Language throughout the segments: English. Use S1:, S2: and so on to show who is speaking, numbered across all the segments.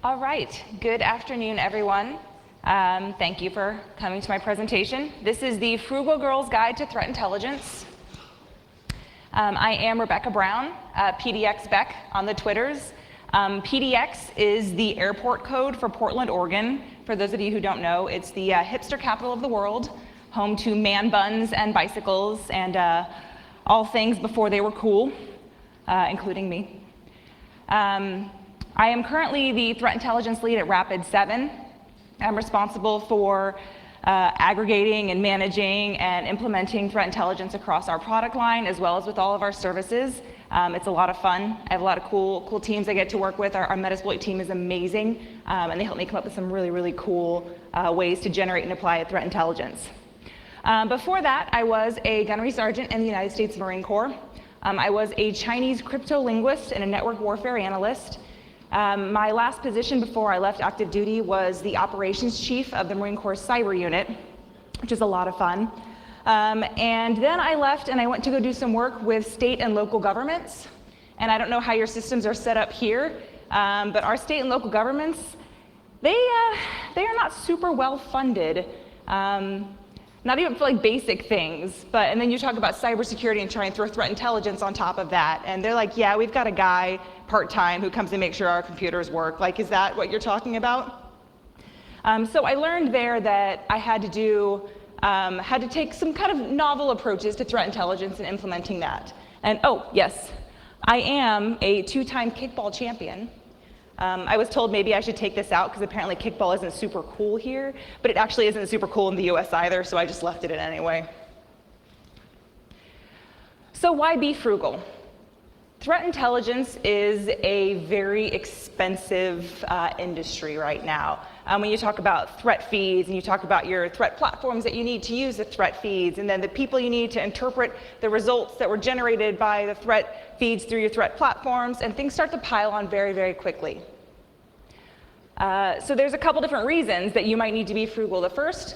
S1: All right, good afternoon, everyone. Thank you for coming to my presentation. This is the Frugal Girl's Guide to Threat Intelligence. I am Rebekah Brown, PDX Beck on the Twitters. PDX is the airport code for Portland, Oregon. For those of you who don't know, it's the hipster capital of the world, home to man buns and bicycles and all things before they were cool, including me. I am currently the threat intelligence lead at Rapid7. I'm responsible for aggregating and managing and implementing threat intelligence across our product line as well as with all of our services. It's a lot of fun. I have a lot of cool teams I get to work with. Our Metasploit team is amazing, and they help me come up with some really cool ways to generate and apply threat intelligence. Before that, I was a gunnery sergeant in the United States Marine Corps. I was a Chinese crypto linguist and a network warfare analyst. My last position before I left active duty was the operations chief of the Marine Corps Cyber Unit, which is a lot of fun. And then I left and I went to go do some work with state and local governments. And I don't know how your systems are set up here, but our state and local governments, they are not super well funded. Not even for like basic things, and then you talk about cybersecurity and try and throw threat intelligence on top of that, and they're like, yeah, we've got a guy part-time who comes and makes sure our computers work. Like, is that what you're talking about? So I learned there that I had to take some kind of novel approaches to threat intelligence and implementing that. And oh, yes, I am a 2-time kickball champion. I was told maybe I should take this out because apparently kickball isn't super cool here, but it actually isn't super cool in the US either, so I just left it in anyway. So why be frugal? Threat intelligence is a very expensive industry right now. When you talk about threat feeds and you talk about your threat platforms that you need to use the threat feeds, and then the people you need to interpret the results that were generated by the threat feeds through your threat platforms, and things start to pile on very quickly. So there's a couple different reasons that you might need to be frugal. The first,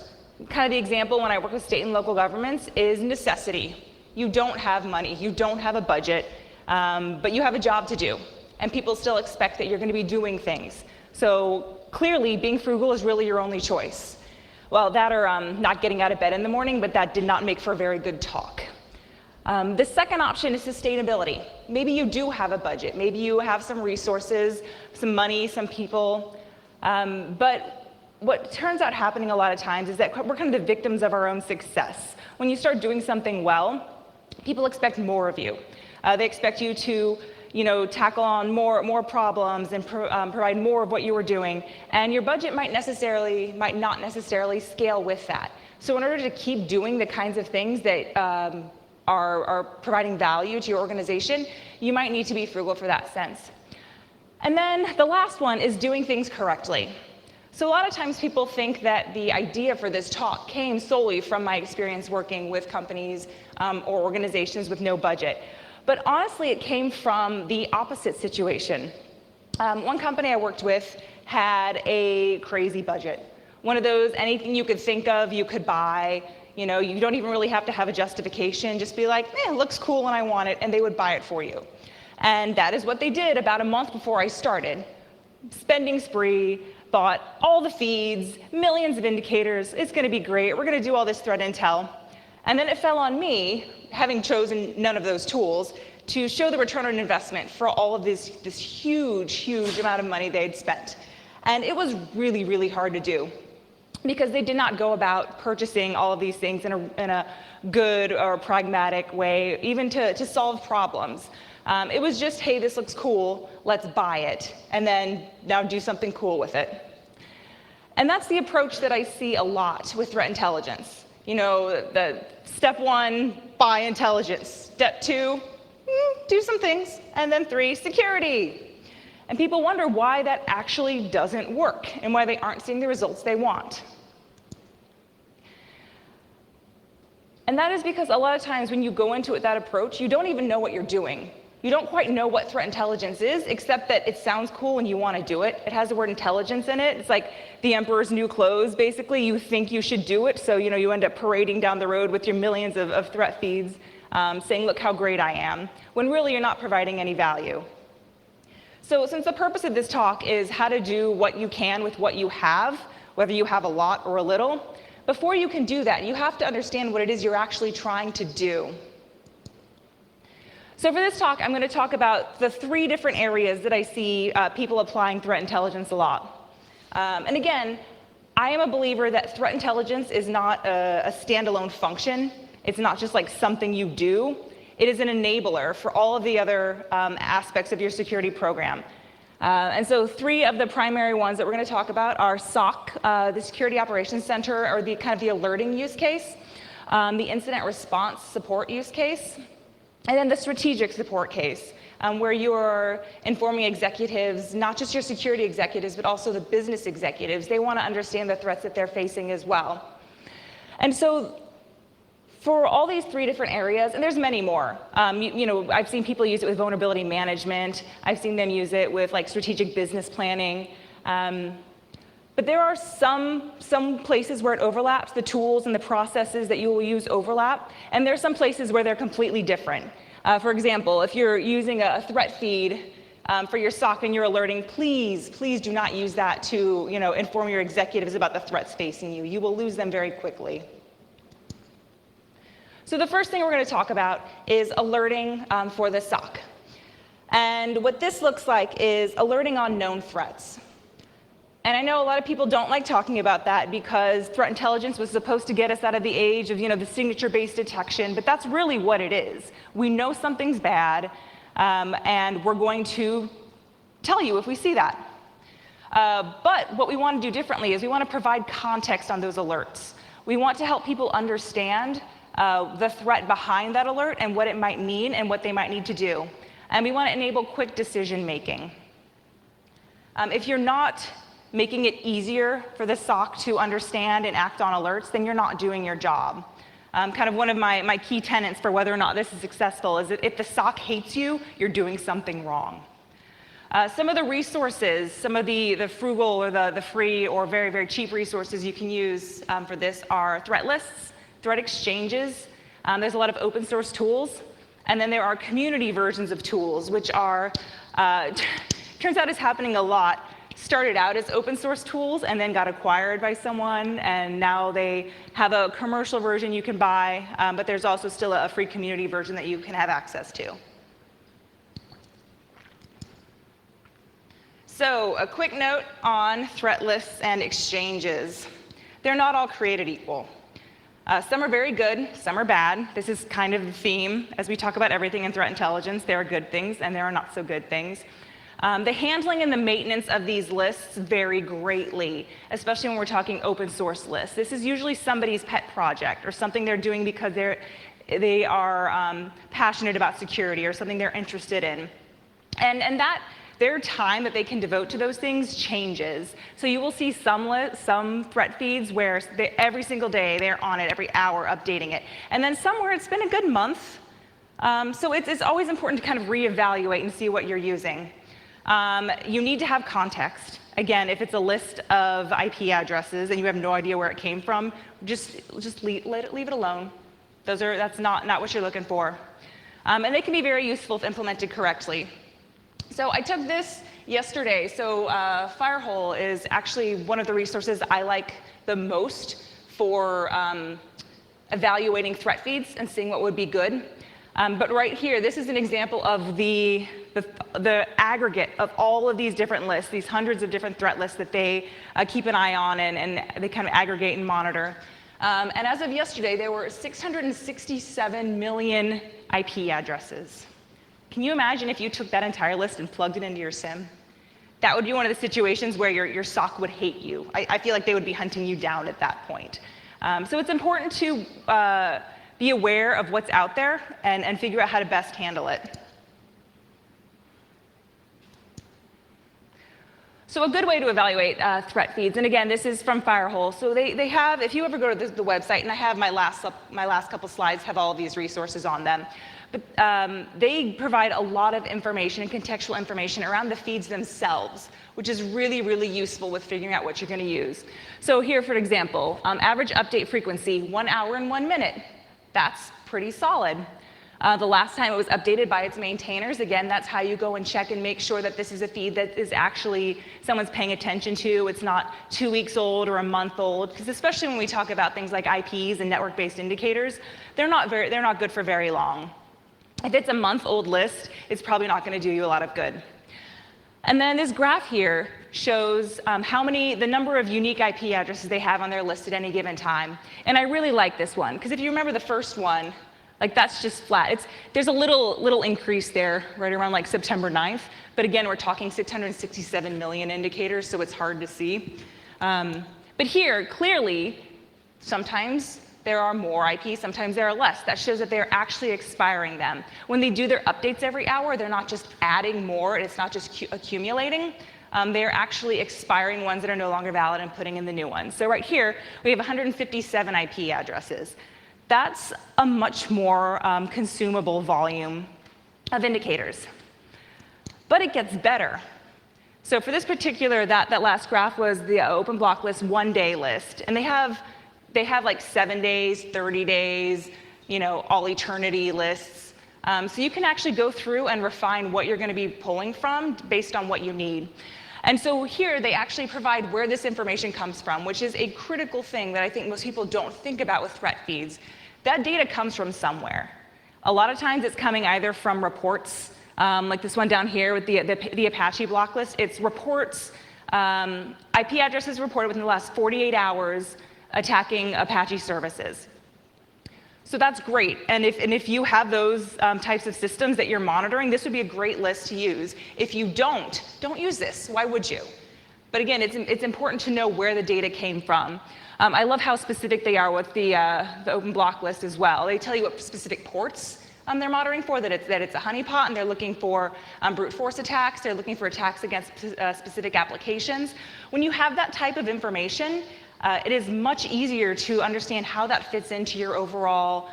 S1: kind of the example when I work with state and local governments, is necessity. You don't have money, you don't have a budget, but you have a job to do, and people still expect that you're going to be doing things. So clearly, being frugal is really your only choice. Well, that or not getting out of bed in the morning, but that did not make for a very good talk. The second option is sustainability. Maybe you do have a budget. Maybe you have some resources, some money, some people. But what turns out happening a lot of times is that we're kind of the victims of our own success. When you start doing something well, people expect more of you. They expect you to tackle on more problems and provide more of what you were doing. And your budget might not necessarily scale with that. So in order to keep doing the kinds of things that are providing value to your organization, you might need to be frugal for that sense. And then the last one is doing things correctly. So a lot of times people think that the idea for this talk came solely from my experience working with companies or organizations with no budget. But honestly, it came from the opposite situation. One company I worked with had a crazy budget. One of those, anything you could think of, you could buy. You don't even really have to have a justification. Just be like, it looks cool and I want it, and they would buy it for you. And that is what they did about a month before I started. Spending spree, bought all the feeds, millions of indicators. It's going to be great. We're going to do all this threat intel. And then it fell on me, having chosen none of those tools, to show the return on investment for all of this huge amount of money they'd spent. And it was really hard to do, because they did not go about purchasing all of these things in a good or pragmatic way, even to solve problems. It was just, hey, this looks cool, let's buy it, and then now do something cool with it. And that's the approach that I see a lot with threat intelligence. The step 1, buy intelligence. Step 2, do some things. And then 3, security. And people wonder why that actually doesn't work and why they aren't seeing the results they want. And that is because a lot of times when you go into it that approach, you don't even know what you're doing. You don't quite know what threat intelligence is, except that it sounds cool and you want to do it. It has the word intelligence in it. It's like the emperor's new clothes, basically. You think you should do it, so you end up parading down the road with your millions of threat feeds saying, look how great I am, when really you're not providing any value. So since the purpose of this talk is how to do what you can with what you have, whether you have a lot or a little, before you can do that, you have to understand what it is you're actually trying to do. So for this talk, I'm going to talk about the 3 different areas that I see people applying threat intelligence a lot. And again, I am a believer that threat intelligence is not a standalone function. It's not just like something you do. It is an enabler for all of the other aspects of your security program. And so 3 of the primary ones that we're going to talk about are SOC, the Security Operations Center, or the kind of the alerting use case, the incident response support use case, and then the strategic support case, where you're informing executives, not just your security executives, but also the business executives. They want to understand the threats that they're facing as well. And so for all these 3 different areas, and there's many more, you know, I've seen people use it with vulnerability management. I've seen them use it with like strategic business planning. But there are some places where it overlaps, the tools and the processes that you will use overlap, and there's some places where they're completely different. For example, if you're using a threat feed for your SOC and you're alerting, please do not use that to, you know, inform your executives about the threats facing you. You will lose them very quickly. So the first thing we're going to talk about is alerting for the SOC. And what this looks like is alerting on known threats. And I know a lot of people don't like talking about that because threat intelligence was supposed to get us out of the age of, you know, the signature-based detection, but that's really what it is. We know something's bad, and we're going to tell you if we see that. But what we want to do differently is we want to provide context on those alerts. We want to help people understand the threat behind that alert and what it might mean and what they might need to do. And we want to enable quick decision-making. If you're not making it easier for the SOC to understand and act on alerts, then you're not doing your job. Kind of one of my key tenets for whether or not this is successful is that if the SOC hates you, you're doing something wrong. Some of the resources, some of the Frugal or the free or very, very cheap resources you can use for this are threat lists, threat exchanges. There's a lot of open source tools. And then there are community versions of tools, which are, turns out is happening a lot, started out as open source tools and then got acquired by someone, and now they have a commercial version you can buy, but there's also still a free community version that you can have access to. So a quick note on threat lists and exchanges. They're not all created equal. Some are very good, some are bad. This is kind of the theme as we talk about everything in threat intelligence. There are good things and there are not so good things. The handling and the maintenance of these lists vary greatly, especially when we're talking open source lists. This is usually somebody's pet project or something they're doing because they are passionate about security or something they're interested in. And that their time that they can devote to those things changes. So you will see some threat feeds where every single day they're on it, every hour updating it. And then somewhere it's been a good month. So it's always important to kind of reevaluate and see what you're using. You need to have context. Again, if it's a list of IP addresses and you have no idea where it came from, just leave it alone. That's not what you're looking for. And they can be very useful if implemented correctly. So I took this yesterday. So Firehole is actually one of the resources I like the most for evaluating threat feeds and seeing what would be good. But right here, this is an example of the aggregate of all of these different lists, these hundreds of different threat lists that they keep an eye on and they kind of aggregate and monitor. And as of yesterday, there were 667 million IP addresses. Can you imagine if you took that entire list and plugged it into your SIEM? That would be one of the situations where your SOC would hate you. I feel like they would be hunting you down at that point. So it's important to be aware of what's out there and figure out how to best handle it. So a good way to evaluate threat feeds, and again, this is from Firehole. So they have, if you ever go to the website, and I have my last couple slides have all of these resources on them, but they provide a lot of information and contextual information around the feeds themselves, which is really, really useful with figuring out what you're going to use. So here, for example, average update frequency, 1 hour and 1 minute. That's pretty solid. The last time it was updated by its maintainers. Again, that's how you go and check and make sure that this is a feed that is actually someone's paying attention to. It's not 2 weeks old or a month old, because especially when we talk about things like IPs and network-based indicators, they're not good for very long. If it's a month-old list, it's probably not going to do you a lot of good. And then this graph here shows the number of unique IP addresses they have on their list at any given time. And I really like this one, because if you remember the first one, like that's just flat. There's a little increase there right around like September 9th. But again, we're talking 667 million indicators, so it's hard to see. But here, clearly, sometimes there are more IPs, sometimes there are less. That shows that they're actually expiring them. When they do their updates every hour, they're not just adding more, it's not just accumulating. They're actually expiring ones that are no longer valid and putting in the new ones. So right here, we have 157 IP addresses. That's a much more consumable volume of indicators. But it gets better. So for this particular, that last graph was the open block list 1-day list. And they have like 7 days, 30 days, all eternity lists. So you can actually go through and refine what you're going to be pulling from based on what you need. And so here they actually provide where this information comes from, which is a critical thing that I think most people don't think about with threat feeds. That data comes from somewhere. A lot of times it's coming either from reports, like this one down here with the Apache block list. It's reports, IP addresses reported within the last 48 hours attacking Apache services. So that's great. And if you have those types of systems that you're monitoring, this would be a great list to use. If you don't use this. Why would you? But again, it's important to know where the data came from. I love how specific they are with the open block list as well. They tell you what specific ports they're monitoring for, that it's a honeypot, and they're looking for brute force attacks. They're looking for attacks against specific applications. When you have that type of information, it is much easier to understand how that fits into your overall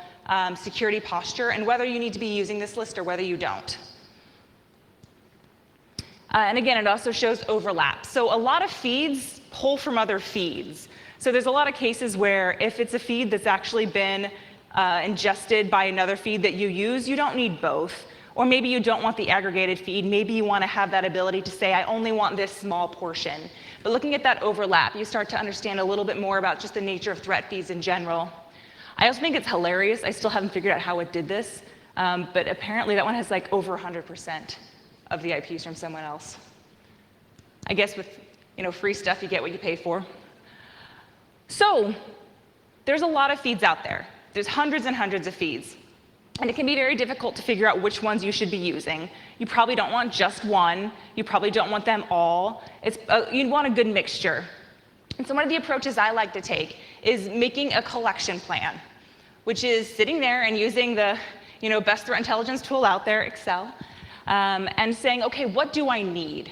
S1: security posture and whether you need to be using this list or whether you don't. And again, it also shows overlap. So a lot of feeds pull from other feeds. So there's a lot of cases where if it's a feed that's actually been ingested by another feed that you use, you don't need both. Or maybe you don't want the aggregated feed. Maybe you want to have that ability to say, I only want this small portion. But looking at that overlap, you start to understand a little bit more about just the nature of threat feeds in general. I also think it's hilarious. I still haven't figured out how it did this. But apparently that one has like over 100% of the IPs from someone else. I guess with free stuff, you get what you pay for. So there's a lot of feeds out there. There's hundreds and hundreds of feeds. And it can be very difficult to figure out which ones you should be using. You probably don't want just one. You probably don't want them all. You want a good mixture. And so one of the approaches I like to take is making a collection plan, which is sitting there and using the best threat intelligence tool out there, Excel, and saying, OK, what do I need?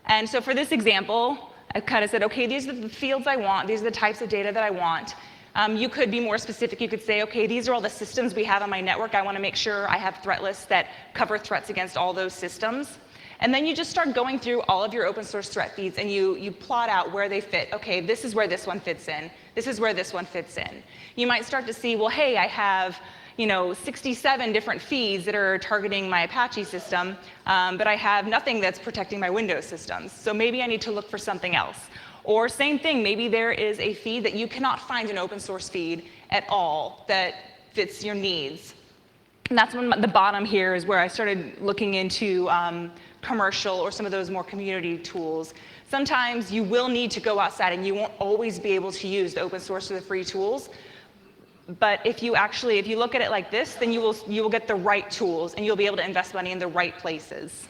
S1: And so for this example, I kind of said, OK, these are the fields I want. These are the types of data that I want. You could be more specific. You could say, OK, these are all the systems we have on my network. I want to make sure I have threat lists that cover threats against all those systems. And then you just start going through all of your open source threat feeds, and you plot out where they fit. OK, this is where this one fits in. This is where this one fits in. You might start to see, well, hey, I have 67 different feeds that are targeting my Apache system, but I have nothing that's protecting my Windows systems. So maybe I need to look for something else. Or same thing, maybe there is a feed that you cannot find an open source feed at all that fits your needs. And that's when the bottom here is where I started looking into commercial or some of those more community tools. Sometimes you will need to go outside, and you won't always be able to use the open source or the free tools. But if you look at it like this, then you will get the right tools, and you'll be able to invest money in the right places.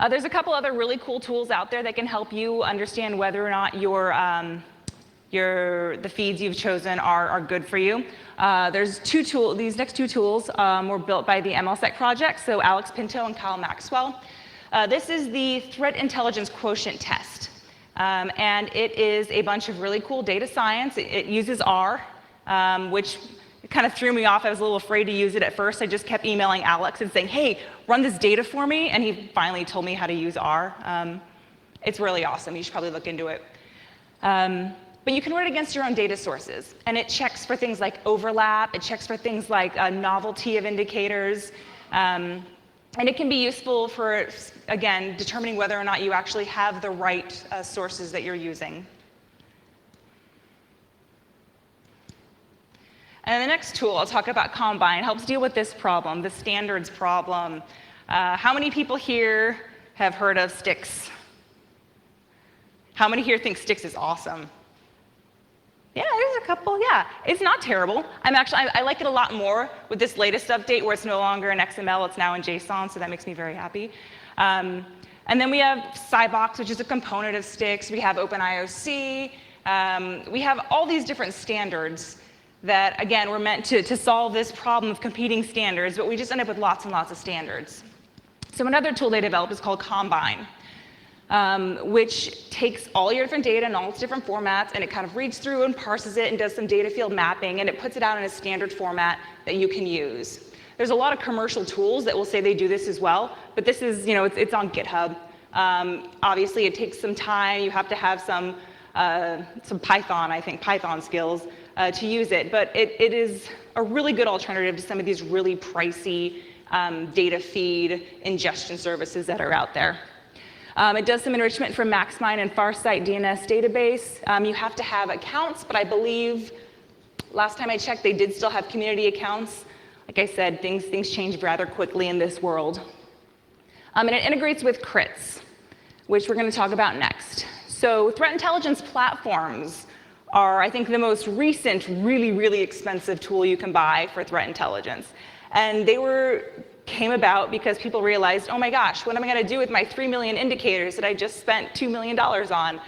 S1: There's a couple other really cool tools out there that can help you understand whether or not the feeds you've chosen are good for you. There's two tools. These next two tools were built by the MLSec project, so Alex Pinto and Kyle Maxwell. This is the Threat Intelligence Quotient Test. And it is a bunch of really cool data science. It uses R, which kind of threw me off. I was a little afraid to use it at first. I just kept emailing Alex and saying, hey, run this data for me. And he finally told me how to use R. It's really awesome. You should probably look into it. But you can run it against your own data sources, and it checks for things like overlap, it checks for things like novelty of indicators, and it can be useful for, again, determining whether or not you actually have the right sources that you're using. And the next tool I'll talk about, Combine, helps deal with this problem, the standards problem. How many people here have heard of Sticks? How many here think Sticks is awesome? Yeah, there's a couple, yeah. It's not terrible. I like it a lot more with this latest update where it's no longer in XML, it's now in JSON, so that makes me very happy. And then we have Cybox, which is a component of Sticks. We have OpenIOC. We have all these different standards that, again, were meant to solve this problem of competing standards, but we just end up with lots and lots of standards. So another tool they developed is called Combine, which takes all your different data in all its different formats, and it kind of reads through and parses it and does some data field mapping, and it puts it out in a standard format that you can use. There's a lot of commercial tools that will say they do this as well, but this is, it's on GitHub. Obviously, it takes some time. You have to have some Python, I think, Python skills to use it, but it is a really good alternative to some of these really pricey data feed ingestion services that are out there. It does some enrichment from MaxMind and Farsight DNS database. You have to have accounts, but I believe last time I checked, they did still have community accounts. Like I said, things change rather quickly in this world. And it integrates with crits, which we're going to talk about next. So threat intelligence platforms are, I think, the most recent, really, really expensive tool you can buy for threat intelligence. And they came about because people realized, oh my gosh, what am I going to do with my 3 million indicators that I just spent $2 million on?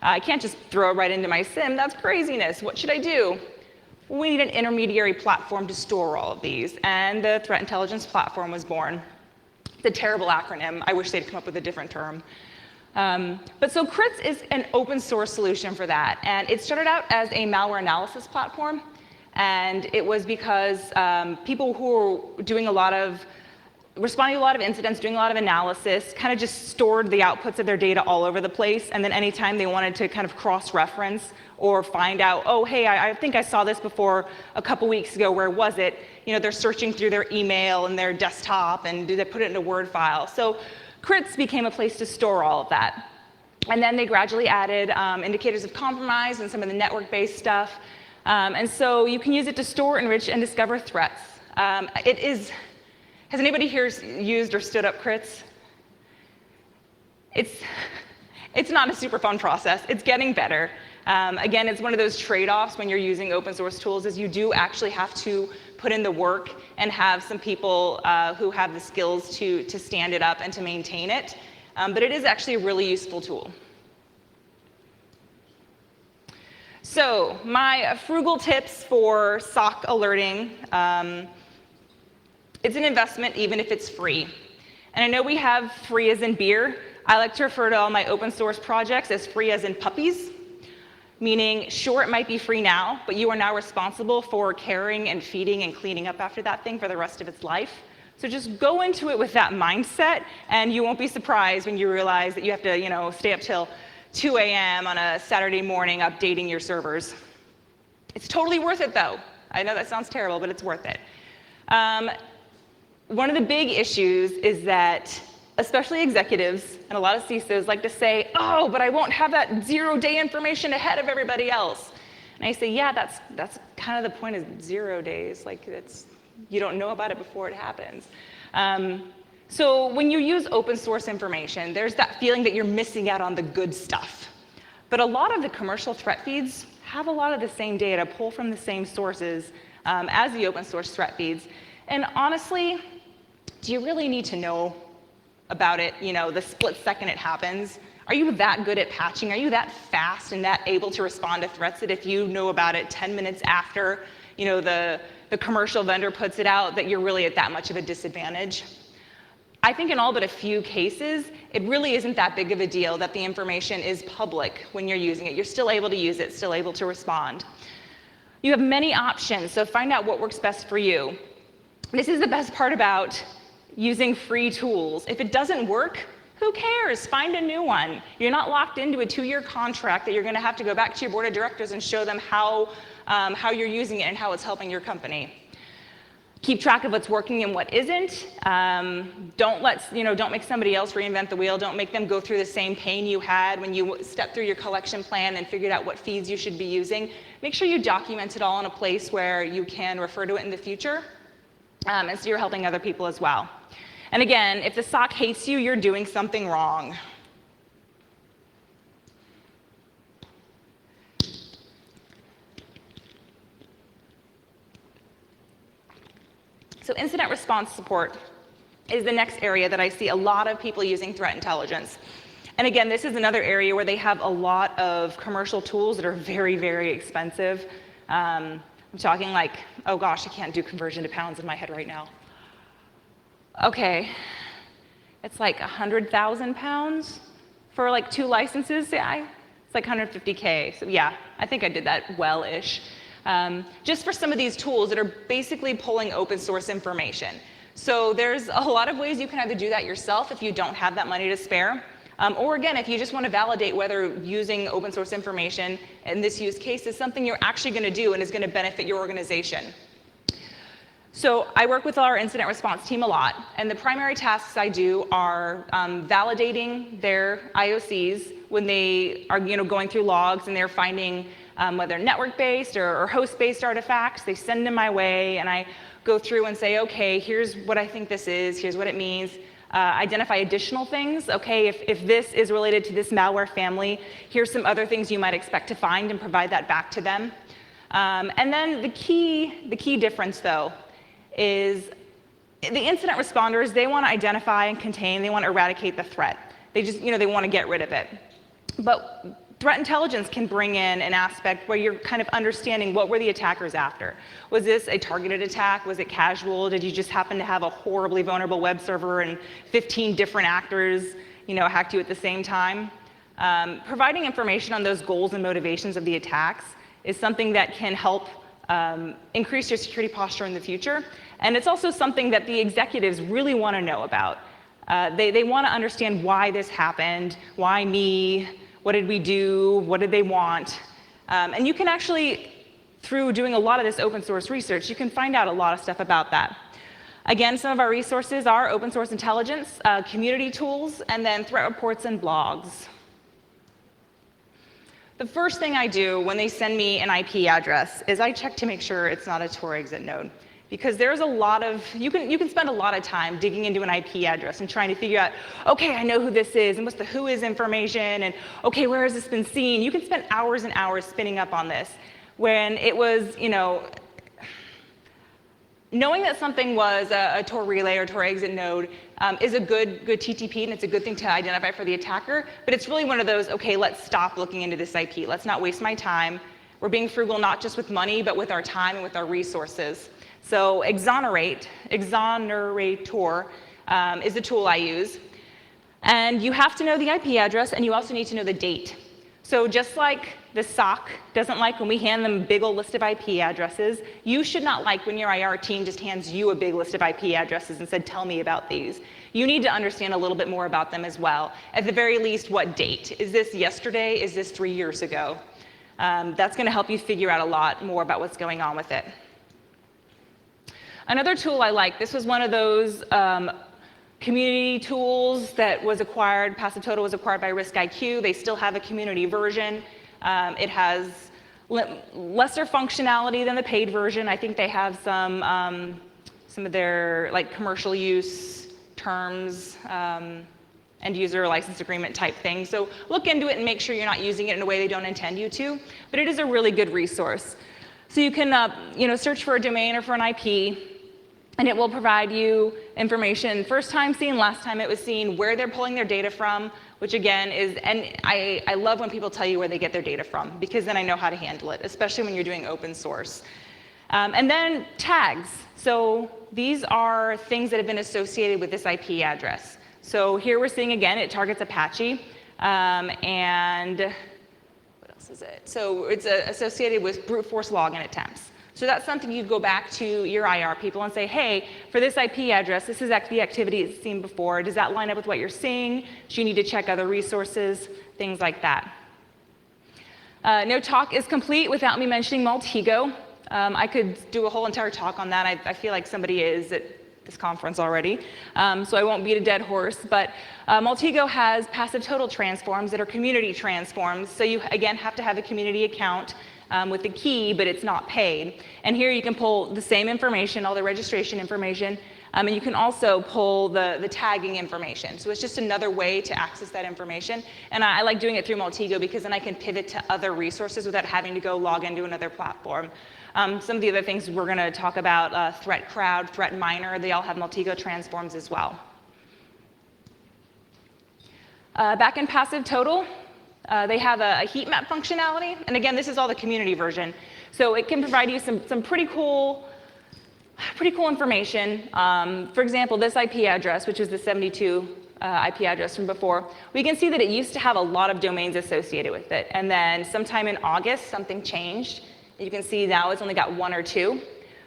S1: I can't just throw it right into my SIEM. That's craziness. What should I do? We need an intermediary platform to store all of these. And the threat intelligence platform was born. It's a terrible acronym. I wish they'd come up with a different term. But so Crits is an open source solution for that. And it started out as a malware analysis platform. And it was because people who were doing responding to a lot of incidents, doing a lot of analysis, kind of just stored the outputs of their data all over the place. And then anytime they wanted to kind of cross-reference or find out, oh, hey, I think I saw this before a couple weeks ago, where was it? They're searching through their email and their desktop, and do they put it in a Word file? So Crits became a place to store all of that. And then they gradually added indicators of compromise and some of the network-based stuff. And so you can use it to store, enrich, and discover threats. Has anybody here used or stood up Crits? It's not a super fun process. It's getting better. Again, it's one of those trade-offs when you're using open source tools, is you do actually have to put in the work and have some people who have the skills to stand it up and to maintain it. But it is actually a really useful tool. So my Frugal tips for SOC alerting. It's an investment even if it's free. And I know we have free as in beer. I like to refer to all my open source projects as free as in puppies, meaning sure, it might be free now, but you are now responsible for caring and feeding and cleaning up after that thing for the rest of its life. So just go into it with that mindset, and you won't be surprised when you realize that you have to stay up till 2 a.m. on a Saturday morning updating your servers. It's totally worth it, though. I know that sounds terrible, but it's worth it. One of the big issues is that, especially executives and a lot of CISOs like to say, oh, but I won't have that 0-day information ahead of everybody else. And I say, yeah, that's kind of the point of 0 days. Like, you don't know about it before it happens. So when you use open source information, there's that feeling that you're missing out on the good stuff. But a lot of the commercial threat feeds have a lot of the same data, pull from the same sources as the open source threat feeds. And honestly, do you really need to know about it, the split second it happens? Are you that good at patching? Are you that fast and that able to respond to threats that if you know about it 10 minutes after, the commercial vendor puts it out, that you're really at that much of a disadvantage? I think in all but a few cases, it really isn't that big of a deal that the information is public when you're using it. You're still able to use it, still able to respond. You have many options, so find out what works best for you. This is the best part about using free tools. If it doesn't work, Who cares? Find a new one. You're not locked into a 2-year contract that you're going to have to go back to your board of directors and show them how you're using it and how it's helping your company. Keep track of what's working and what isn't. Don't make somebody else reinvent the wheel. Don't make them go through the same pain you had when you stepped through your collection plan and figured out what feeds you should be using. Make sure you document it all in a place where you can refer to it in the future, and so you're helping other people as well. And again, if the SOC hates you, you're doing something wrong. So incident response support is the next area that I see a lot of people using threat intelligence. And again, this is another area where they have a lot of commercial tools that are very, very expensive. I'm talking like, oh gosh, I can't do conversion to pounds in my head right now. Okay, it's like 100,000 pounds for like 2 licenses. Yeah, it's like 150K. So yeah, I think I did that well-ish. Just for some of these tools that are basically pulling open source information. So there's a lot of ways you can either do that yourself if you don't have that money to spare, or again, if you just want to validate whether using open source information in this use case is something you're actually going to do and is going to benefit your organization. So I work with our incident response team a lot, and the primary tasks I do are validating their IOCs when they are going through logs and they're finding whether network-based or host-based artifacts. They send them my way, and I go through and say, okay, here's what I think this is, here's what it means. Identify additional things. Okay, if this is related to this malware family, here's some other things you might expect to find, and provide that back to them. And then the key difference, though, is the incident responders, they want to identify and contain, they want to eradicate the threat. They just, they want to get rid of it. But threat intelligence can bring in an aspect where you're kind of understanding what were the attackers after. Was this a targeted attack? Was it casual? Did you just happen to have a horribly vulnerable web server and 15 different actors, hacked you at the same time? Providing information on those goals and motivations of the attacks is something that can help increase your security posture in the future. And it's also something that the executives really want to know about. They want to understand why this happened, why me, what did we do, what did they want. And you can actually, through doing a lot of this open source research, you can find out a lot of stuff about that. Again, some of our resources are open source intelligence, community tools, and then threat reports and blogs. The first thing I do when they send me an IP address is I check to make sure it's not a Tor exit node. Because there's a lot of, you can spend a lot of time digging into an IP address and trying to figure out, okay, I know who this is, and what's the who is information, and okay, where has this been seen? You can spend hours and hours spinning up on this. When it was, knowing that something was a Tor relay or Tor exit node is a good TTP, and it's a good thing to identify for the attacker, but it's really one of those, okay, let's stop looking into this IP. Let's not waste my time. We're being frugal not just with money, but with our time and with our resources. So Exonerator is the tool I use. And you have to know the IP address, and you also need to know the date. So just like the SOC doesn't like when we hand them a big old list of IP addresses, you should not like when your IR team just hands you a big list of IP addresses and said, tell me about these. You need to understand a little bit more about them as well. At the very least, what date? Is this yesterday? Is this 3 years ago? That's going to help you figure out a lot more about what's going on with it. Another tool I like, this was one of those community tools that was acquired, Passive Total was acquired by RiskIQ. They still have a community version. It has lesser functionality than the paid version. I think they have some of their commercial use terms, end user license agreement type thing. So look into it and make sure you're not using it in a way they don't intend you to. But it is a really good resource. So you can search for a domain or for an IP, and it will provide you information, first time seen, last time it was seen, where they're pulling their data from, which again is, and I love when people tell you where they get their data from, because then I know how to handle it, especially when you're doing open source. And then tags. So these are things that have been associated with this IP address. So here we're seeing again, it targets Apache, and what else is it? So it's associated with brute force login attempts. So that's something you'd go back to your IR people and say, hey, for this IP address, this is the activity it's seen before. Does that line up with what you're seeing? Do you need to check other resources? Things like that. No talk is complete without me mentioning Maltego. I could do a whole entire talk on that. I feel like somebody is at this conference already, so I won't beat a dead horse. But Maltego has passive total transforms that are community transforms. So you, again, have to have a community account with the key, but it's not paid. And here you can pull the same information, all the registration information, and you can also pull the tagging information. So it's just another way to access that information. And I like doing it through Maltego because then I can pivot to other resources without having to go log into another platform. Some of the other things we're going to talk about, Threat Crowd, Threat Miner, they all have Maltego transforms as well. Back in Passive Total, they have a heat map functionality. And again, this is all the community version. So it can provide you some pretty cool information. For example, this IP address, which is the 72 IP address from before, we can see that it used to have a lot of domains associated with it. And then sometime in August, something changed. You can see now it's only got 1 or 2.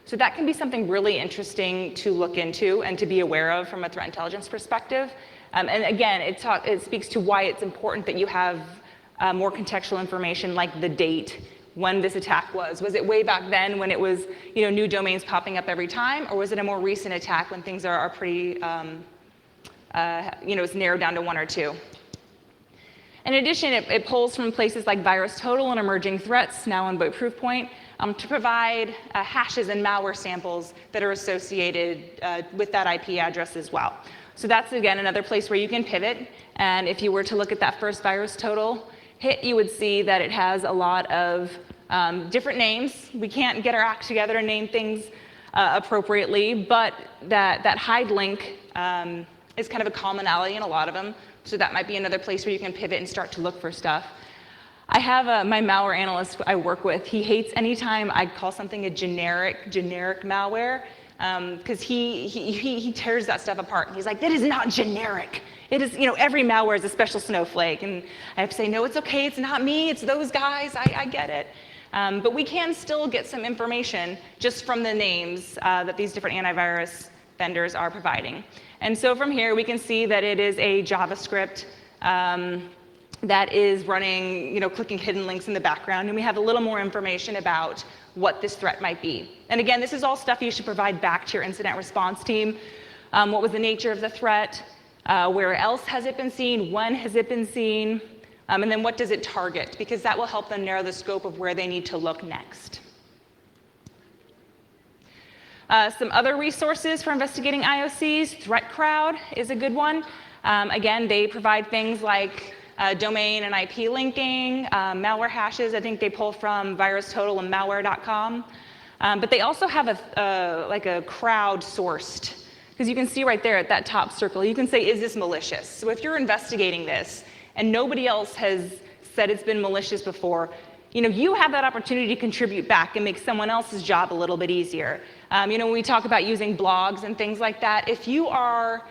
S1: So that can be something really interesting to look into and to be aware of from a threat intelligence perspective. And again, it speaks to why it's important that you have more contextual information like the date, when this attack was. Was it way back then when it was new domains popping up every time, or was it a more recent attack when things are pretty, it's narrowed down to 1 or 2? In addition, it pulls from places like VirusTotal and Emerging Threats, now on Proofpoint, to provide hashes and malware samples that are associated with that IP address as well. So that's, again, another place where you can pivot. And if you were to look at that first VirusTotal hit, you would see that it has a lot of different names. We can't get our act together and name things appropriately, but that hide link is kind of a commonality in a lot of them. So that might be another place where you can pivot and start to look for stuff. I have my malware analyst I work with. He hates anytime I call something a generic malware, because he tears that stuff apart. He's like, that is not generic. It is, every malware is a special snowflake. And I have to say, no, it's okay. It's not me. It's those guys. I get it. But we can still get some information just from the names that these different antivirus vendors are providing. And so from here, we can see that it is a JavaScript that is running, clicking hidden links in the background. And we have a little more information about what this threat might be. And again, this is all stuff you should provide back to your incident response team. What was the nature of the threat? Where else has it been seen? When has it been seen? And then what does it target? Because that will help them narrow the scope of where they need to look next. Some other resources for investigating IOCs, Threat Crowd is a good one. Again, they provide things like domain and IP linking, malware hashes. I think they pull from VirusTotal and malware.com. But they also have a crowd-sourced, because you can see right there at that top circle, you can say, is this malicious? So if you're investigating this and nobody else has said it's been malicious before, you have that opportunity to contribute back and make someone else's job a little bit easier. When we talk about using blogs and things like that, if you are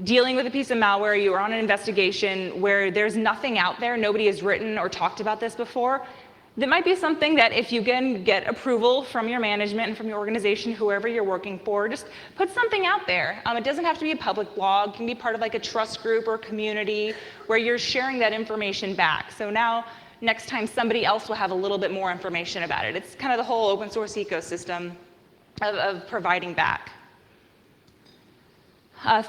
S1: dealing with a piece of malware, you are on an investigation where there's nothing out there, nobody has written or talked about this before, that might be something that if you can get approval from your management and from your organization, whoever you're working for, just put something out there. It doesn't have to be a public blog. It can be part of like a trust group or community where you're sharing that information back. So now, next time, somebody else will have a little bit more information about it. It's kind of the whole open source ecosystem of providing back.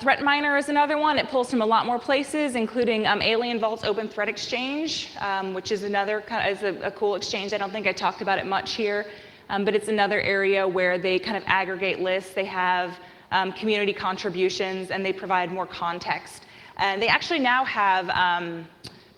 S1: Threat Miner is another one. It pulls from a lot more places, including Alien Vault's Open Threat Exchange, which is another is a cool exchange. I don't think I talked about it much here, but it's another area where they kind of aggregate lists. They have community contributions, and they provide more context. And they actually now have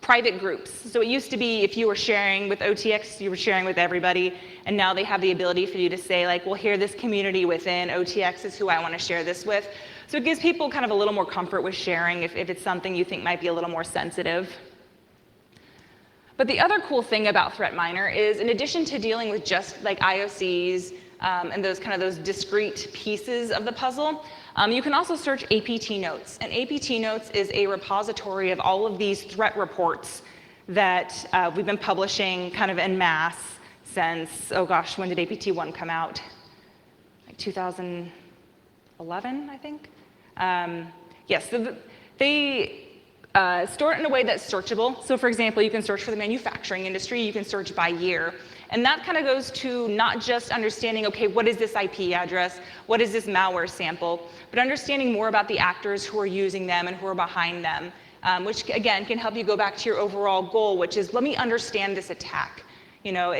S1: private groups. So it used to be if you were sharing with OTX, you were sharing with everybody, and now they have the ability for you to say, like, well, here, this community within OTX is who I want to share this with. So it gives people kind of a little more comfort with sharing if it's something you think might be a little more sensitive. But the other cool thing about Threat Miner is, in addition to dealing with just like IOCs and those discrete pieces of the puzzle, you can also search APT Notes. And APT Notes is a repository of all of these threat reports that we've been publishing kind of en masse since, oh gosh, when did APT1 come out? Like 2011, I think? Yes, so they store it in a way that's searchable. So for example, you can search for the manufacturing industry, you can search by year. And that kind of goes to not just understanding, okay, what is this IP address? What is this malware sample? But understanding more about the actors who are using them and who are behind them, which again can help you go back to your overall goal, which is let me understand this attack. You know,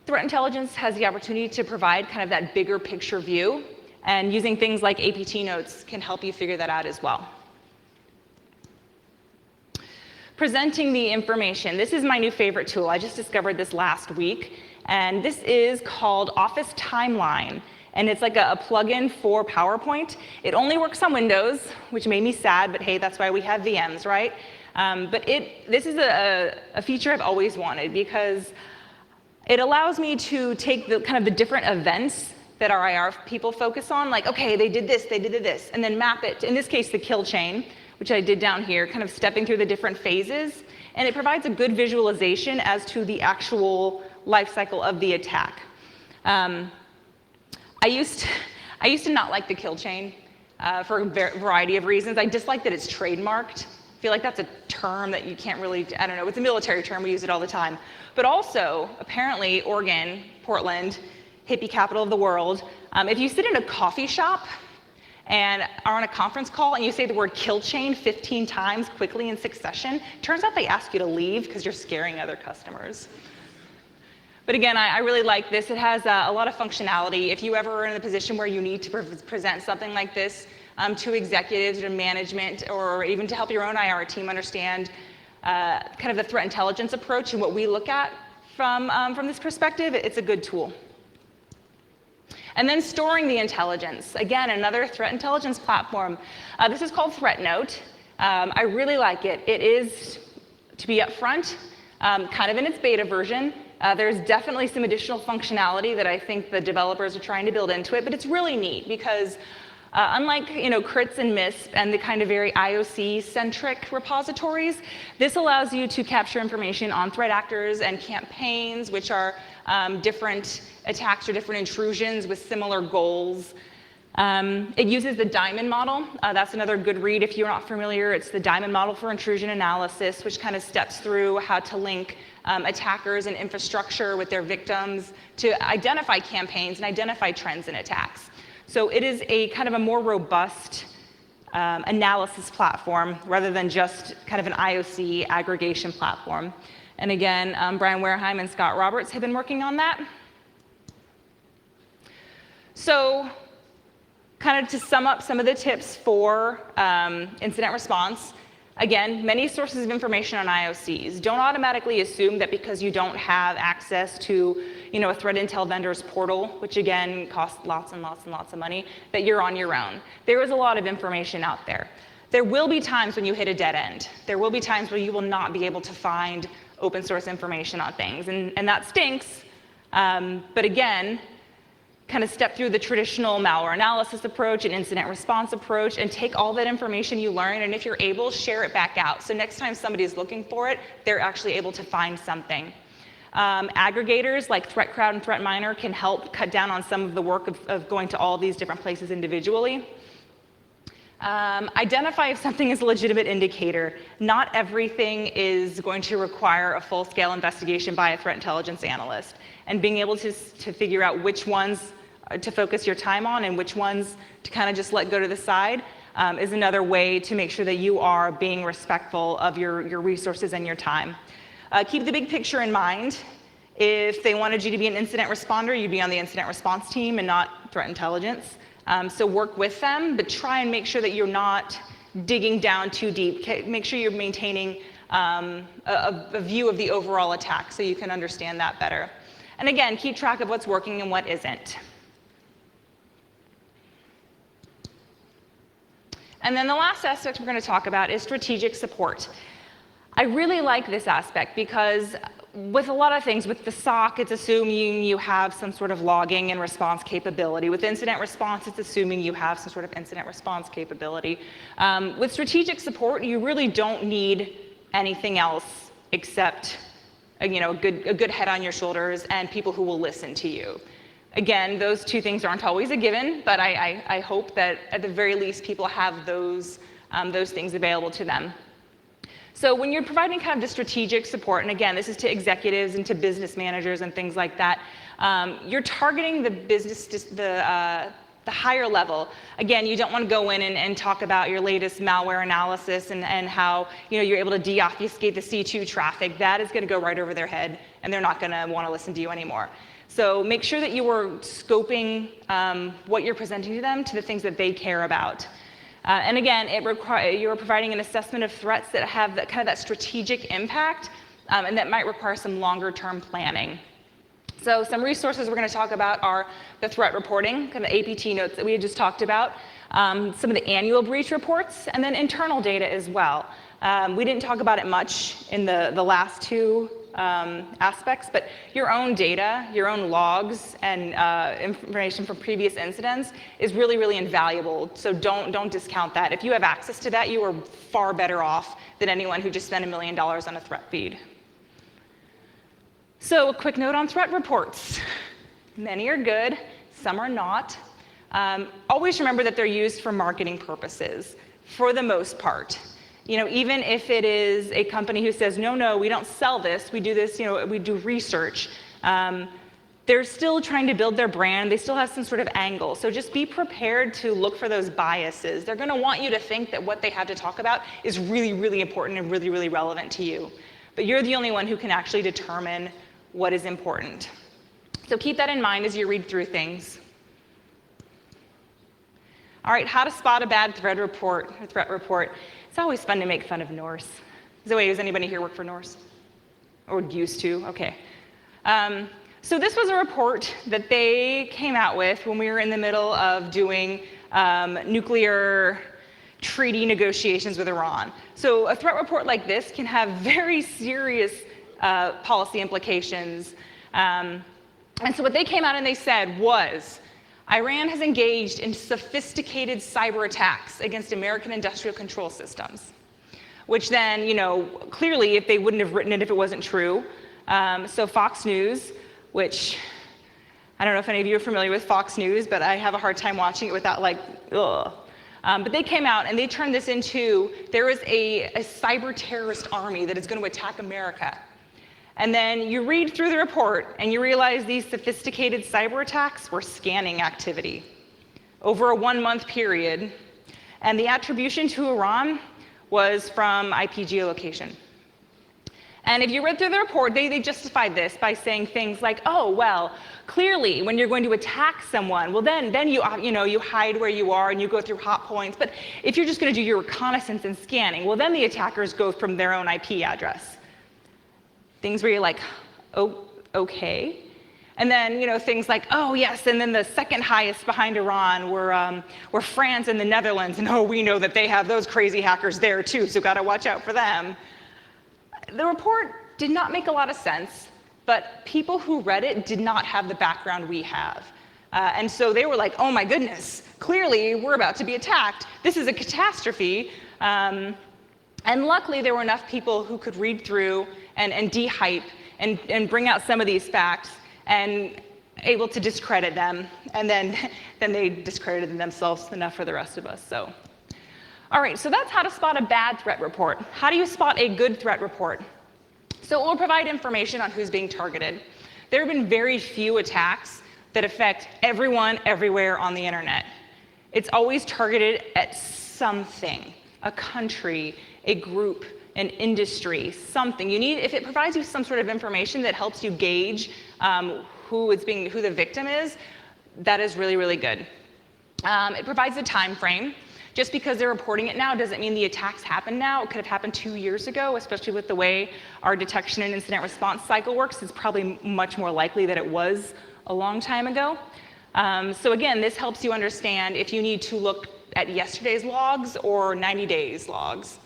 S1: threat intelligence has the opportunity to provide kind of that bigger picture view, and using things like APT notes can help you figure that out as well. Presenting the information. This is my new favorite tool. I just discovered this last week, and this is called Office Timeline, and it's like a plugin for PowerPoint. It only works on Windows, which made me sad, but hey, that's why we have VMs, right? But this is a feature I've always wanted, because it allows me to take the kind of the different events that our IR people focus on, like, okay, they did this, and then map it, in this case, the kill chain, which I did down here, kind of stepping through the different phases, and it provides a good visualization as to the actual life cycle of the attack. I used to not like the kill chain for a variety of reasons. I dislike that it's trademarked. I feel like that's a term that you can't really, I don't know, it's a military term, we use it all the time. But also, apparently, Oregon, Portland, hippie capital of the world, if you sit in a coffee shop and are on a conference call and you say the word kill chain 15 times quickly in succession, turns out they ask you to leave because you're scaring other customers. But again, I really like this. It has a lot of functionality. If you ever are in a position where you need to present something like this to executives or management, or even to help your own IR team understand kind of the threat intelligence approach and what we look at from this perspective, it's a good tool. And then storing the intelligence. Again, another threat intelligence platform. This is called ThreatNote. I really like it. It is, to be upfront, kind of in its beta version. There's definitely some additional functionality that I think the developers are trying to build into it, but it's really neat because unlike crits and MISP and the kind of very IOC-centric repositories, this allows you to capture information on threat actors and campaigns, which are different attacks or different intrusions with similar goals. It uses the diamond model. That's another good read if you're not familiar. It's the diamond model for intrusion analysis, which kind of steps through how to link attackers and infrastructure with their victims to identify campaigns and identify trends in attacks. So it is a kind of a more robust analysis platform rather than just kind of an IOC aggregation platform. And again, Brian Wareheim and Scott Roberts have been working on that. So kind of to sum up some of the tips for incident response, again, many sources of information on IOCs. Don't automatically assume that because you don't have access to a threat intel vendor's portal, which again costs lots and lots and lots of money, that you're on your own. There is a lot of information out there. There will be times when you hit a dead end. There will be times where you will not be able to find open source information on things, and that stinks. But again, kind of step through the traditional malware analysis approach and incident response approach and take all that information you learn, and if you're able, share it back out. So next time somebody is looking for it, they're actually able to find something. Aggregators like ThreatCrowd and ThreatMiner can help cut down on some of the work of going to all these different places individually. Identify if something is a legitimate indicator. Not everything is going to require a full-scale investigation by a threat intelligence analyst. And being able to figure out which ones to focus your time on and which ones to kind of just let go to the side is another way to make sure that you are being respectful of your resources and your time. Keep the big picture in mind. If they wanted you to be an incident responder, you'd be on the incident response team and not threat intelligence. So work with them, but try and make sure that you're not digging down too deep. Make sure you're maintaining a view of the overall attack so you can understand that better. And again, keep track of what's working and what isn't. And then the last aspect we're going to talk about is strategic support. I really like this aspect because with a lot of things, with the SOC, it's assuming you have some sort of logging and response capability. With incident response, it's assuming you have some sort of incident response capability. With strategic support, you really don't need anything else except a good head on your shoulders, and people who will listen to you. Again, those two things aren't always a given, but I hope that at the very least people have those things available to them. So when you're providing kind of the strategic support, and again, this is to executives and to business managers and things like that, you're targeting the higher level. Again, you don't want to go in and talk about your latest malware analysis and how you're able to deobfuscate the C2 traffic. That is going to go right over their head, and they're not going to want to listen to you anymore. So make sure that you are scoping what you're presenting to them to the things that they care about. And again, you're providing an assessment of threats that have that strategic impact, and that might require some longer-term planning. So some resources we're going to talk about are the threat reporting, kind of APT notes that we had just talked about, some of the annual breach reports, and then internal data as well. We didn't talk about it much in the last two aspects, but your own data, your own logs, and information from previous incidents is really, really invaluable. So don't discount that. If you have access to that, you are far better off than anyone who just spent $1 million on a threat feed. So a quick note on threat reports. Many are good, some are not. Always remember that they're used for marketing purposes, for the most part. Even if it is a company who says, no, we don't sell this, we do this, we do research, they're still trying to build their brand, they still have some sort of angle. So just be prepared to look for those biases. They're gonna want you to think that what they have to talk about is really, really important and really, really relevant to you. But you're the only one who can actually determine what is important. So keep that in mind as you read through things. All right, how to spot a bad threat report. It's always fun to make fun of Norse. Does anybody here work for Norse? Or used to? Okay. So this was a report that they came out with when we were in the middle of doing nuclear treaty negotiations with Iran. So a threat report like this can have very serious policy implications. And so what they came out and they said was, Iran has engaged in sophisticated cyber attacks against American industrial control systems, which then, clearly if they wouldn't have written it if it wasn't true. So Fox News, which I don't know if any of you are familiar with Fox News, but I have a hard time watching it without ugh. But they came out and they turned this into, there is a cyber terrorist army that is going to attack America. And then you read through the report and you realize these sophisticated cyber attacks were scanning activity over a 1-month period. And the attribution to Iran was from IP geolocation. And if you read through the report, they justified this by saying things like, oh, well, clearly when you're going to attack someone, well then you hide where you are and you go through hot points. But if you're just going to do your reconnaissance and scanning, well then the attackers go from their own IP address. Things where you're like, oh, okay. And then, things like, oh, yes, and then the second highest behind Iran were France and the Netherlands, and oh, we know that they have those crazy hackers there too, so gotta watch out for them. The report did not make a lot of sense, but people who read it did not have the background we have. And so they were like, oh my goodness, clearly we're about to be attacked. This is a catastrophe. And luckily there were enough people who could read through and de-hype and bring out some of these facts and able to discredit them. And then they discredited themselves enough for the rest of us. So, all right, so that's how to spot a bad threat report. How do you spot a good threat report? So it will provide information on who's being targeted. There have been very few attacks that affect everyone, everywhere on the internet. It's always targeted at something, a country, a group, an industry, something. If it provides you some sort of information that helps you gauge who the victim is, that is really, really good. It provides a time frame. Just because they're reporting it now doesn't mean the attacks happen now. It could have happened 2 years ago, especially with the way our detection and incident response cycle works. It's probably much more likely that it was a long time ago. So again, this helps you understand if you need to look at yesterday's logs or 90 days logs.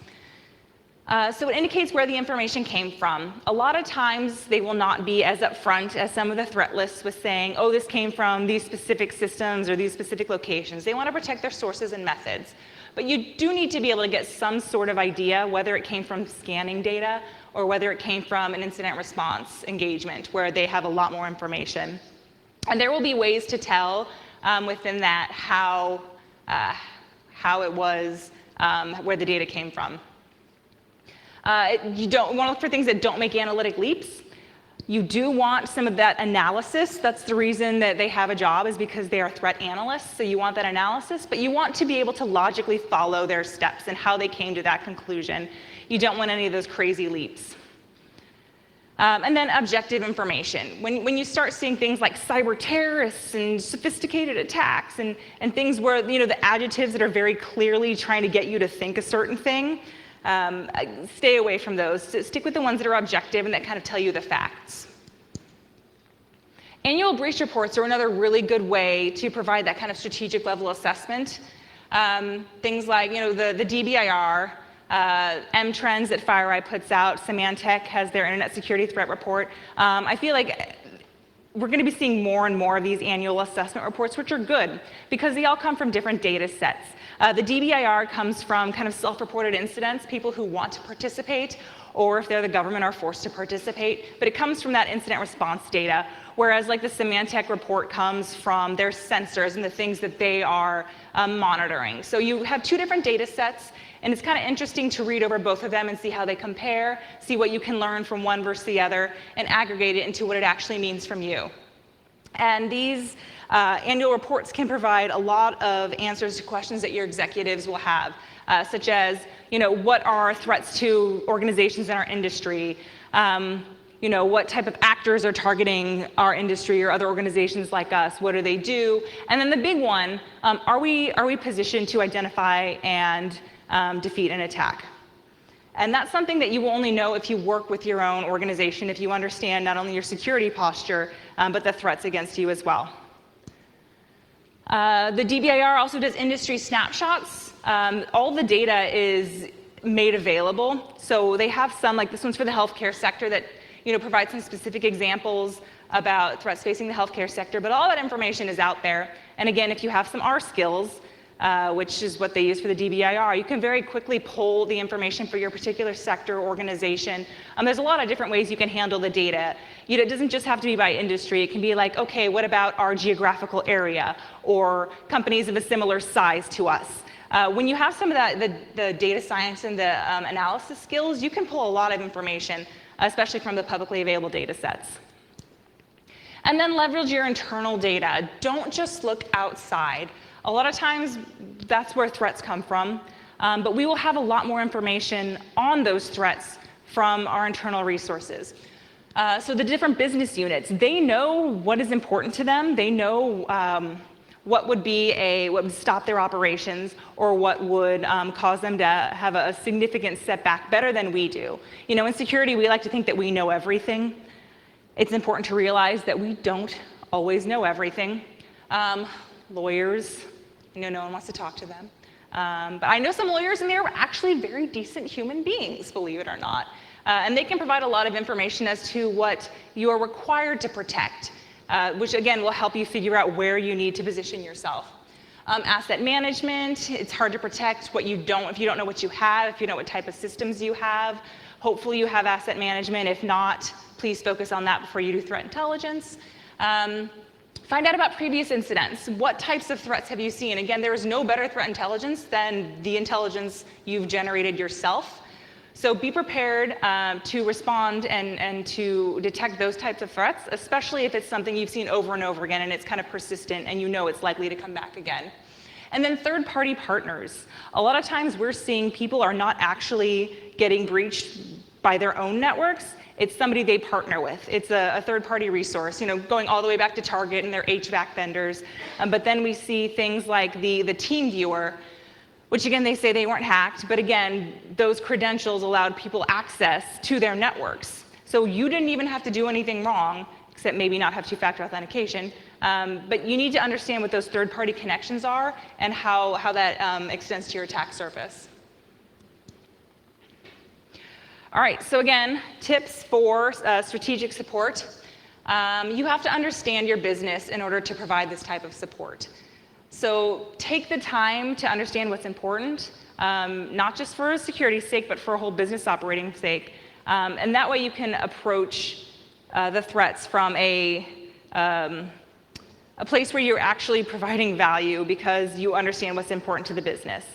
S1: So it indicates where the information came from. A lot of times they will not be as upfront as some of the threat lists was saying, oh, this came from these specific systems or these specific locations. They want to protect their sources and methods. But you do need to be able to get some sort of idea whether it came from scanning data or whether it came from an incident response engagement where they have a lot more information. And there will be ways to tell within that how it was, where the data came from. You don't want to look for things that don't make analytic leaps. You do want some of that analysis. That's the reason that they have a job, is because they are threat analysts. So you want that analysis, but you want to be able to logically follow their steps and how they came to that conclusion. You don't want any of those crazy leaps. And then objective information. When you start seeing things like cyber terrorists and sophisticated attacks and things where, the adjectives that are very clearly trying to get you to think a certain thing, stay away from those. Stick with the ones that are objective and that kind of tell you the facts. Annual breach reports are another really good way to provide that kind of strategic level assessment. Things like, the DBIR, M-Trends that FireEye puts out, Symantec has their Internet Security Threat Report. I feel like we're going to be seeing more and more of these annual assessment reports, which are good because they all come from different data sets. The DBIR comes from kind of self-reported incidents, people who want to participate, or if they're the government are forced to participate, but it comes from that incident response data, whereas like the Symantec report comes from their sensors and the things that they are monitoring. So you have two different data sets, and it's kind of interesting to read over both of them and see how they compare, see what you can learn from one versus the other, and aggregate it into what it actually means from you. And these annual reports can provide a lot of answers to questions that your executives will have, such as, what are threats to organizations in our industry? What type of actors are targeting our industry or other organizations like us? What do they do? And then the big one, are we positioned to identify and defeat an attack? And that's something that you will only know if you work with your own organization, if you understand not only your security posture, but the threats against you as well. The DBIR also does industry snapshots. All the data is made available. So they have some, like this one's for the healthcare sector, that provides some specific examples about threats facing the healthcare sector, but all that information is out there. And again, if you have some R skills, which is what they use for the DBIR, you can very quickly pull the information for your particular sector or organization. There's a lot of different ways you can handle the data. It doesn't just have to be by industry. It can be like, okay, what about our geographical area or companies of a similar size to us? When you have some of that, the data science and the analysis skills, you can pull a lot of information, especially from the publicly available data sets. And then leverage your internal data. Don't just look outside. A lot of times, that's where threats come from, but we will have a lot more information on those threats from our internal resources. So the different business units, they know what is important to them. They know what would stop their operations, or what would cause them to have a significant setback better than we do. In security, we like to think that we know everything. It's important to realize that we don't always know everything. Lawyers, no one wants to talk to them. But I know some lawyers, and they're actually very decent human beings, believe it or not. And they can provide a lot of information as to what you are required to protect, which again will help you figure out where you need to position yourself. Asset management, it's hard to protect what you don't, if you don't know what you have, if you know what type of systems you have. Hopefully you have asset management. If not, please focus on that before you do threat intelligence. Find out about previous incidents. What types of threats have you seen? Again, there is no better threat intelligence than the intelligence you've generated yourself. So be prepared to respond and to detect those types of threats, especially if it's something you've seen over and over again and it's kind of persistent and you know it's likely to come back again. And then third-party partners. A lot of times we're seeing people are not actually getting breached by their own networks. It's somebody they partner with. It's a third-party resource, going all the way back to Target and their HVAC vendors. But then we see things like the TeamViewer, which again, they say they weren't hacked, but again, those credentials allowed people access to their networks. So you didn't even have to do anything wrong, except maybe not have two-factor authentication. But you need to understand what those third-party connections are and how that extends to your attack surface. All right, so again, tips for strategic support. You have to understand your business in order to provide this type of support. So take the time to understand what's important, not just for security's sake, but for a whole business operating sake. And that way you can approach the threats from a place where you're actually providing value because you understand what's important to the business.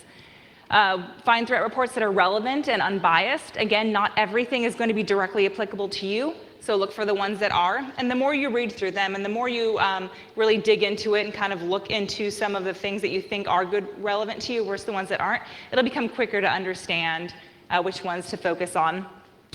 S1: Find threat reports that are relevant and unbiased. Again, not everything is going to be directly applicable to you, so look for the ones that are. And the more you read through them and the more you really dig into it and kind of look into some of the things that you think are good, relevant to you versus the ones that aren't, it'll become quicker to understand which ones to focus on.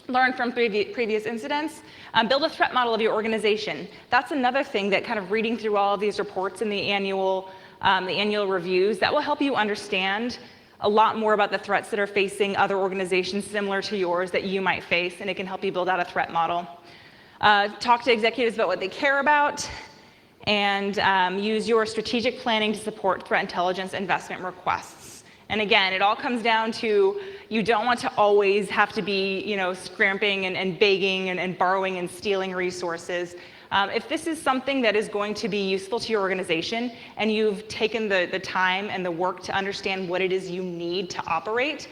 S1: Learn from previous incidents. Build a threat model of your organization. That's another thing that kind of reading through all of these reports and the annual reviews, that will help you understand a lot more about the threats that are facing other organizations similar to yours that you might face, and it can help you build out a threat model. Talk to executives about what they care about, and use your strategic planning to support threat intelligence investment requests. And again, it all comes down to you don't want to always have to be, scrimping and begging and borrowing and stealing resources. If this is something that is going to be useful to your organization and you've taken the time and the work to understand what it is you need to operate,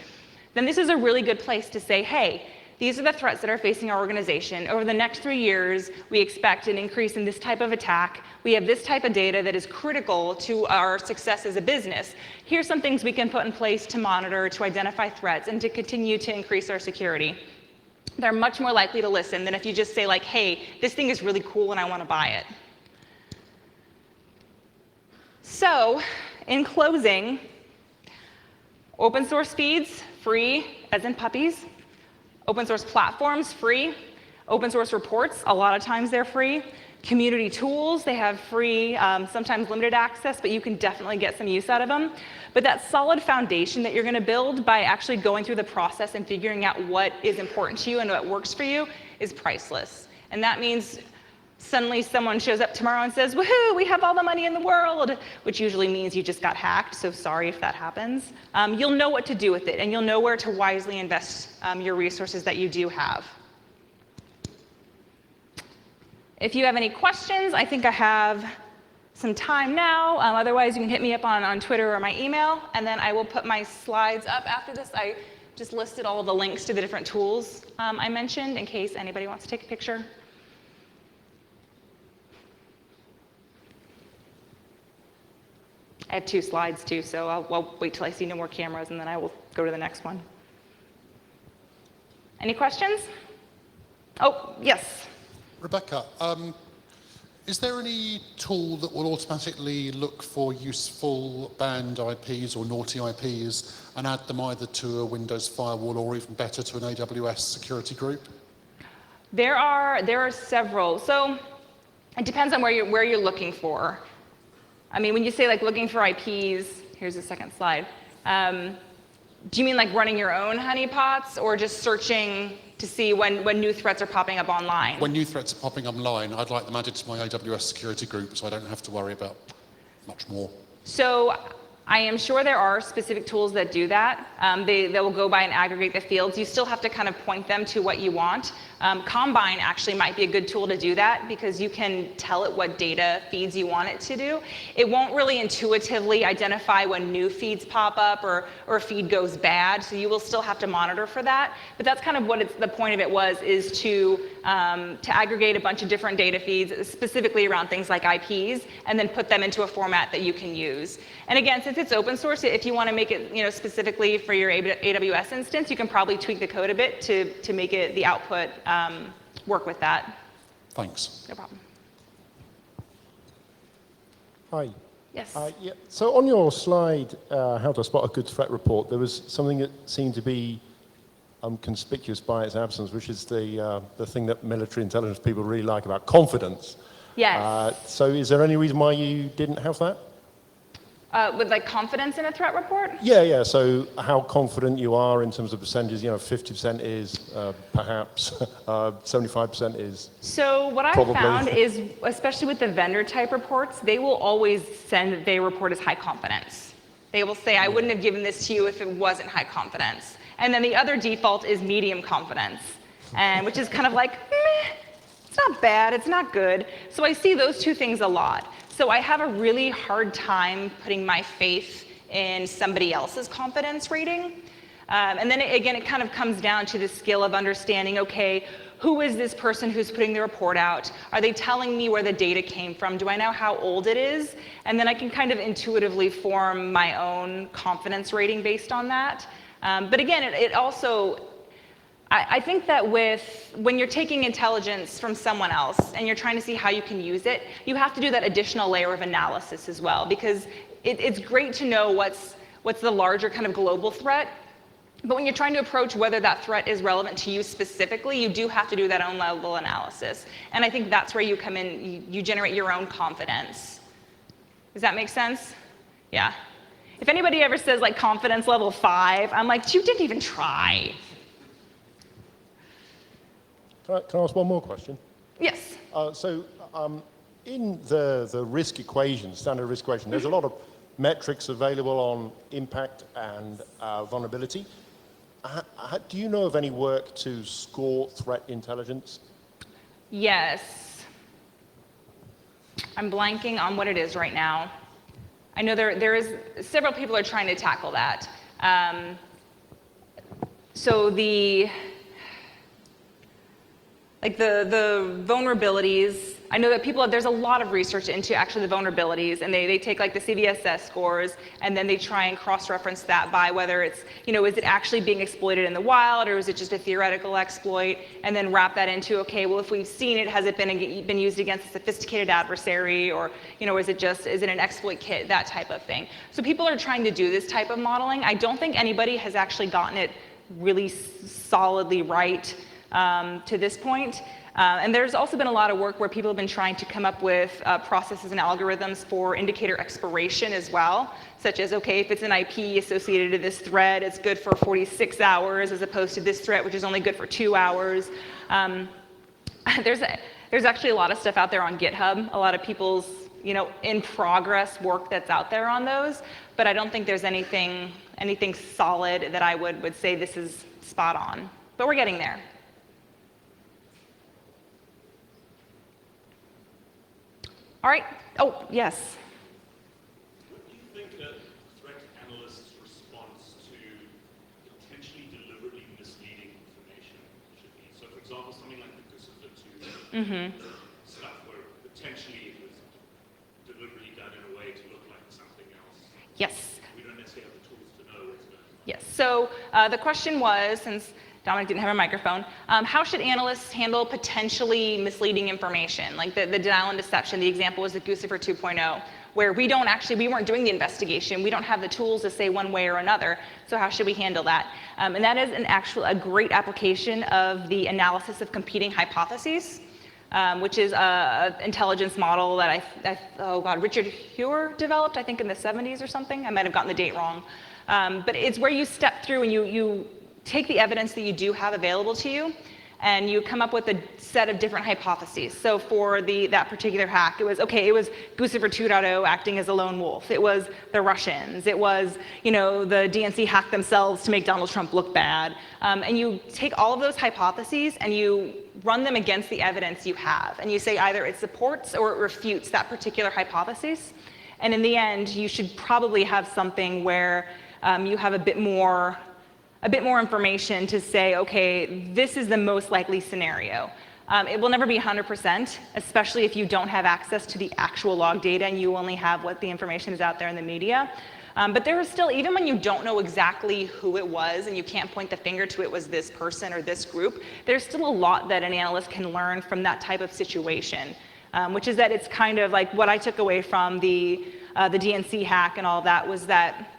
S1: then this is a really good place to say, hey, these are the threats that are facing our organization. Over the next 3 years, we expect an increase in this type of attack. We have this type of data that is critical to our success as a business. Here's some things we can put in place to monitor, to identify threats, and to continue to increase our security. They're much more likely to listen than if you just say like, hey, this thing is really cool and I want to buy it. So, in closing, open source feeds, free, as in puppies. Open source platforms, free. Open source reports, a lot of times they're free. Community tools, they have free, sometimes limited access, but you can definitely get some use out of them. But that solid foundation that you're going to build by actually going through the process and figuring out what is important to you and what works for you is priceless. And that means suddenly someone shows up tomorrow and says, woohoo, we have all the money in the world, which usually means you just got hacked, so sorry if that happens. You'll know what to do with it, and you'll know where to wisely invest your resources that you do have. If you have any questions, I think I have some time now. Otherwise, you can hit me up on Twitter or my email, and then I will put my slides up after this. I just listed all of the links to the different tools I mentioned in case anybody wants to take a picture. I have 2 slides too, so I'll wait till I see no more cameras, and then I will go to the next one. Any questions? Oh, yes.
S2: Rebekah, is there any tool that will automatically look for useful banned IPs or naughty IPs and add them either to a Windows firewall or even better to an AWS security group?
S1: There are several. So it depends on where you're looking for. I mean, when you say like looking for IPs, here's the second slide. Do you mean like running your own honeypots or just searching to see when new threats are popping up online?
S2: When new threats are popping online, I'd like them added to my AWS security group so I don't have to worry about much more.
S1: So I am sure there are specific tools that do that. They will go by and aggregate the fields. You still have to kind of point them to what you want. Combine actually might be a good tool to do that because you can tell it what data feeds you want it to do. It won't really intuitively identify when new feeds pop up or a feed goes bad, so you will still have to monitor for that. But that's kind of what the point of it was, is to aggregate a bunch of different data feeds, specifically around things like IPs, and then put them into a format that you can use. And again, since it's open source, if you want to make it specifically for your AWS instance, you can probably tweak the code a bit to make it the output work with that.
S2: Thanks.
S1: No problem.
S3: Hi.
S1: Yes.
S3: Yeah. So on your slide, how to spot a good threat report, there was something that seemed to be conspicuous by its absence, which is the thing that military intelligence people really like about confidence.
S1: Yes.
S3: So is there any reason why you didn't have that?
S1: With like confidence in a threat report?
S3: Yeah. So how confident you are in terms of percentages, 50% is perhaps, 75% is
S1: So what I've found is, especially with the vendor type reports, they will always send that they report as high confidence. They will say, I wouldn't have given this to you if it wasn't high confidence. And then the other default is medium confidence, and which is kind of like, meh, it's not bad, it's not good. So I see those two things a lot. So I have a really hard time putting my faith in somebody else's confidence rating. And then again, it kind of comes down to the skill of understanding, okay, who is this person who's putting the report out? Are they telling me where the data came from? Do I know how old it is? And then I can kind of intuitively form my own confidence rating based on that. But again, it also, I think that when you're taking intelligence from someone else and you're trying to see how you can use it, you have to do that additional layer of analysis as well, because it's great to know what's the larger kind of global threat. But when you're trying to approach whether that threat is relevant to you specifically, you do have to do that own level analysis. And I think that's where you come in, you generate your own confidence. Does that make sense? Yeah. If anybody ever says like confidence level 5, I'm like, you didn't even try.
S3: Can I ask one more question?
S1: Yes.
S3: In the risk equation, standard risk equation, there's a lot of metrics available on impact and vulnerability. Do you know of any work to score threat intelligence?
S1: Yes. I'm blanking on what it is right now. I know there is several people are trying to tackle that. So the vulnerabilities, I know that there's a lot of research into actually the vulnerabilities, and they take like the CVSS scores, and then they try and cross-reference that by whether it's, is it actually being exploited in the wild, or is it just a theoretical exploit, and then wrap that into, okay, well, if we've seen it, has it been used against a sophisticated adversary, or, is it an exploit kit, that type of thing. So people are trying to do this type of modeling. I don't think anybody has actually gotten it really solidly right to this point. And there's also been a lot of work where people have been trying to come up with processes and algorithms for indicator expiration as well, such as, okay, if it's an IP associated to this thread, it's good for 46 hours as opposed to this threat, which is only good for 2 hours. There's actually a lot of stuff out there on GitHub, a lot of people's, in progress work that's out there on those, but I don't think there's anything solid that I would say this is spot on, but we're getting there. All right. Oh, yes.
S4: What do you think a threat analyst's response to potentially deliberately misleading information should be? So, for example, something like the Guccifer 2 stuff, where potentially it was deliberately done in a way to look like something else.
S1: Yes.
S4: We don't necessarily have the tools to know what's going on.
S1: Yes. So the question was, since Dominic didn't have a microphone, how should analysts handle potentially misleading information? Like the denial and deception, the example was the Guccifer 2.0, where we weren't doing the investigation. We don't have the tools to say one way or another. So how should we handle that? And that is a great application of the analysis of competing hypotheses, which is an intelligence model that Richard Heuer developed, I think in the 70s or something. I might have gotten the date wrong. But it's where you step through and you take the evidence that you do have available to you, and you come up with a set of different hypotheses. So for that particular hack, it was Guccifer 2.0 acting as a lone wolf. It was the Russians. It was, the DNC hacked themselves to make Donald Trump look bad. And you take all of those hypotheses and you run them against the evidence you have. And you say either it supports or it refutes that particular hypothesis. And in the end, you should probably have something where you have a bit more information to say, okay, this is the most likely scenario. It will never be 100%, especially if you don't have access to the actual log data and you only have what the information is out there in the media. But there is still, even when you don't know exactly who it was and you can't point the finger to it was this person or this group, there's still a lot that an analyst can learn from that type of situation, which is that it's kind of like what I took away from the DNC hack and all that was that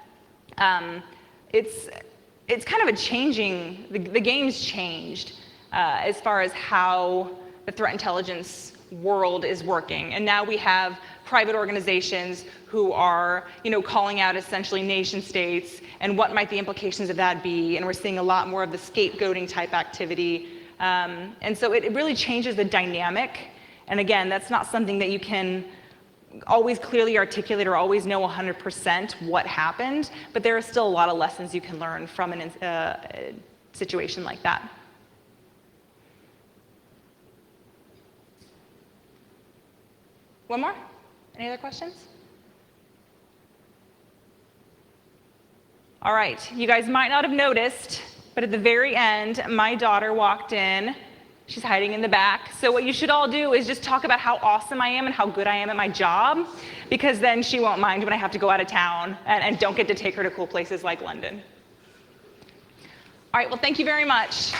S1: it's kind of the game's changed as far as how the threat intelligence world is working. And now we have private organizations who are, calling out essentially nation states and what might the implications of that be. And we're seeing a lot more of the scapegoating type activity. And so it really changes the dynamic. And again, that's not something that you can always clearly articulate or always know 100% what happened, but there are still a lot of lessons you can learn from a situation like that. One more? Any other questions? All right, you guys might not have noticed, but at the very end, my daughter walked in. She's hiding in the back. So what you should all do is just talk about how awesome I am and how good I am at my job, because then she won't mind when I have to go out of town and don't get to take her to cool places like London. All right, well, thank you very much.